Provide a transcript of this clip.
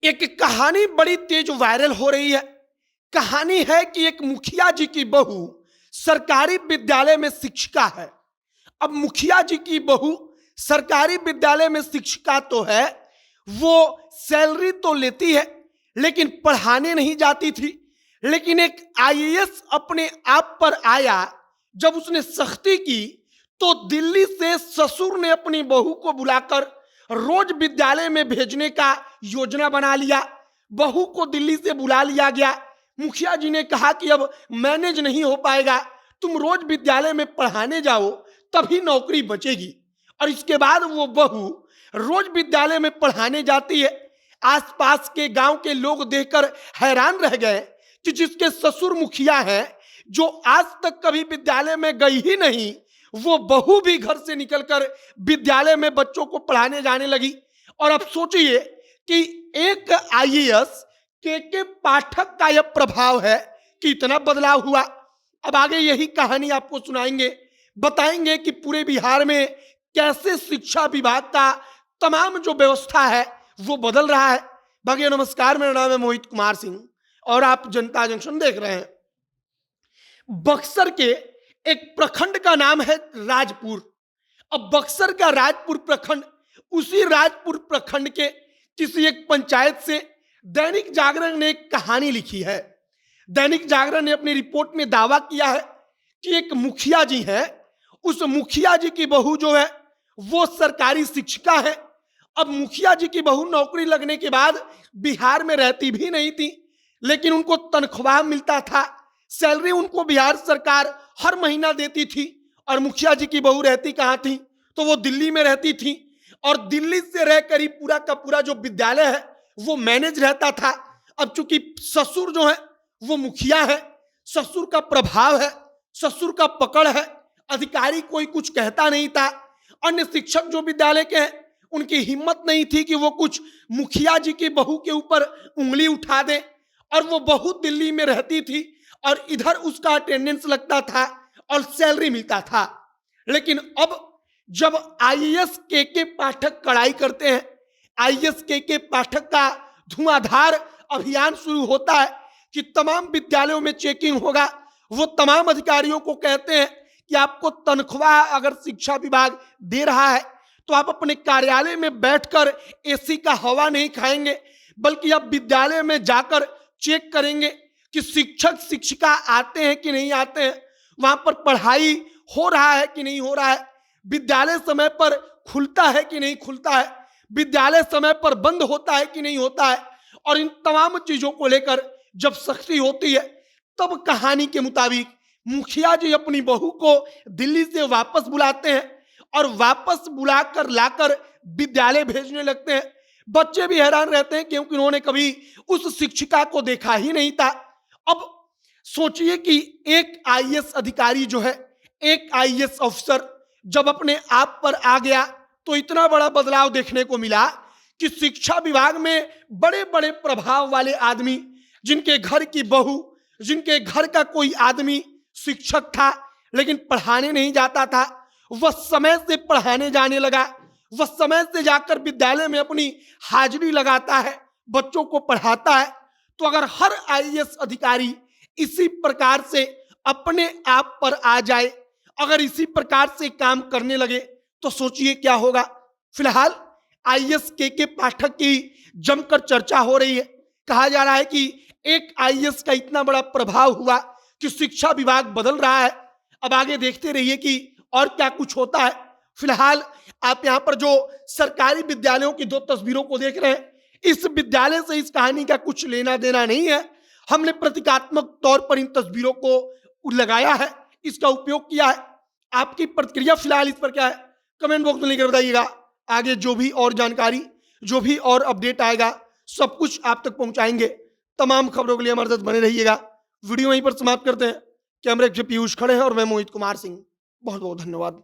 एक कहानी बड़ी तेज वायरल हो रही है। कहानी है कि एक मुखिया जी की बहू सरकारी विद्यालय में शिक्षिका है। अब मुखिया जी की बहू सरकारी विद्यालय में शिक्षिका तो है, वो सैलरी तो लेती है लेकिन पढ़ाने नहीं जाती थी। लेकिन एक आईएएस अपने आप पर आया। जब उसने सख्ती की तो दिल्ली से ससुर ने अपनी बहू को बुलाकर रोज विद्यालय में भेजने का योजना बना लिया। बहू को दिल्ली से बुला लिया गया। मुखिया जी ने कहा कि अब मैनेज नहीं हो पाएगा, तुम रोज विद्यालय में पढ़ाने जाओ तभी नौकरी बचेगी। और इसके बाद वो बहू रोज विद्यालय में पढ़ाने जाती है। आसपास के गांव के लोग देखकर हैरान रह गए कि जिसके ससुर मुखिया हैं, जो आज तक कभी विद्यालय में गई ही नहीं, वो बहू भी घर से निकलकर विद्यालय में बच्चों को पढ़ाने जाने लगी। और अब सोचिए कि एक आईएएस के पाठक का यह प्रभाव है कि इतना बदलाव हुआ। अब आगे यही कहानी आपको सुनाएंगे, बताएंगे कि पूरे बिहार में कैसे शिक्षा विभाग का तमाम जो व्यवस्था है वो बदल रहा है। भैया नमस्कार, मेरा नाम है मोहित कुमार सिंह और आप जनता जंक्शन देख रहे हैं। बक्सर के एक प्रखंड का नाम है राजपुर। अब बक्सर का राजपुर प्रखंड, उसी राजपुर प्रखंड के किसी एक पंचायत से दैनिक जागरण ने एक कहानी लिखी है। दैनिक जागरण ने अपनी रिपोर्ट में दावा किया है कि एक मुखिया जी हैं, उस मुखिया जी की बहू जो है वो सरकारी शिक्षिका है। अब मुखिया जी की बहू नौकरी लगने के बाद बिहार में रहती भी नहीं थी, लेकिन उनको तनख्वाह मिलता था, सैलरी उनको बिहार सरकार हर महीना देती थी। और मुखिया जी की बहू रहती कहाँ थी, तो वो दिल्ली में रहती थी। और दिल्ली से रहकर ही पूरा का पूरा जो विद्यालय है वो मैनेज रहता था। अब चूंकि ससुर जो है वो मुखिया है, ससुर का प्रभाव है, ससुर का पकड़ है, अधिकारी कोई कुछ कहता नहीं था। अन्य शिक्षक जो विद्यालय के हैं उनकी हिम्मत नहीं थी कि वो कुछ मुखिया जी की बहू के ऊपर उंगली उठा दे। और वो बहू दिल्ली में रहती थी और इधर उसका अटेंडेंस लगता था और सैलरी मिलता था। लेकिन अब जब आईएएस के पाठक कड़ाई करते हैं, आईएएस के पाठक का धुआंधार अभियान शुरू होता है कि तमाम विद्यालयों में चेकिंग होगा। वो तमाम अधिकारियों को कहते हैं कि आपको तनख्वाह अगर शिक्षा विभाग दे रहा है तो आप अपने कार्यालय में बैठकर एसी का हवा नहीं खाएंगे, बल्कि आप विद्यालय में जाकर चेक करेंगे कि शिक्षक शिक्षिका आते हैं कि नहीं आते हैं, वहां पर पढ़ाई हो रहा है कि नहीं हो रहा है, विद्यालय समय पर खुलता है कि नहीं खुलता है, विद्यालय समय पर बंद होता है कि नहीं होता है। और इन तमाम चीजों को लेकर जब सख्ती होती है तब कहानी के मुताबिक मुखिया जी अपनी बहू को दिल्ली से वापस बुलाते हैं और वापस बुलाकर लाकर विद्यालय भेजने लगते हैं। बच्चे भी हैरान रहते हैं क्योंकि उन्होंने कभी उस शिक्षिका को देखा ही नहीं था। अब सोचिए कि एक आईएएस अधिकारी जो है, एक आईएएस अफसर जब अपने आप पर आ गया तो इतना बड़ा बदलाव देखने को मिला कि शिक्षा विभाग में बड़े बड़े प्रभाव वाले आदमी, जिनके घर की बहू, जिनके घर का कोई आदमी शिक्षक था लेकिन पढ़ाने नहीं जाता था, वह समय से पढ़ाने जाने लगा। वह समय से जाकर विद्यालय में अपनी हाजिरी लगाता है, बच्चों को पढ़ाता है। तो अगर हर आईएएस अधिकारी इसी प्रकार से अपने आप पर आ जाए, अगर इसी प्रकार से काम करने लगे तो सोचिए क्या होगा। फिलहाल आईएएस के पाठक की जमकर चर्चा हो रही है। कहा जा रहा है कि एक आईएएस का इतना बड़ा प्रभाव हुआ कि शिक्षा विभाग बदल रहा है। अब आगे देखते रहिए कि और क्या कुछ होता है। फिलहाल आप यहाँ पर जो सरकारी विद्यालयों की दो तस्वीरों को देख रहे हैं, इस विद्यालय से इस कहानी का कुछ लेना देना नहीं है। हमने प्रतीकात्मक तौर पर इन तस्वीरों को लगाया है, इसका उपयोग किया है। आपकी प्रतिक्रिया फिलहाल इस पर क्या है, कमेंट बॉक्स में लिखकर बताइएगा। आगे जो भी और जानकारी, जो भी और अपडेट आएगा, सब कुछ आप तक पहुंचाएंगे। तमाम खबरों के लिए हमारे साथ बने रहिएगा। वीडियो वहीं पर समाप्त करते हैं। कैमरे से पीयूष खड़े हैं और मैं मोहित कुमार सिंह। बहुत बहुत धन्यवाद।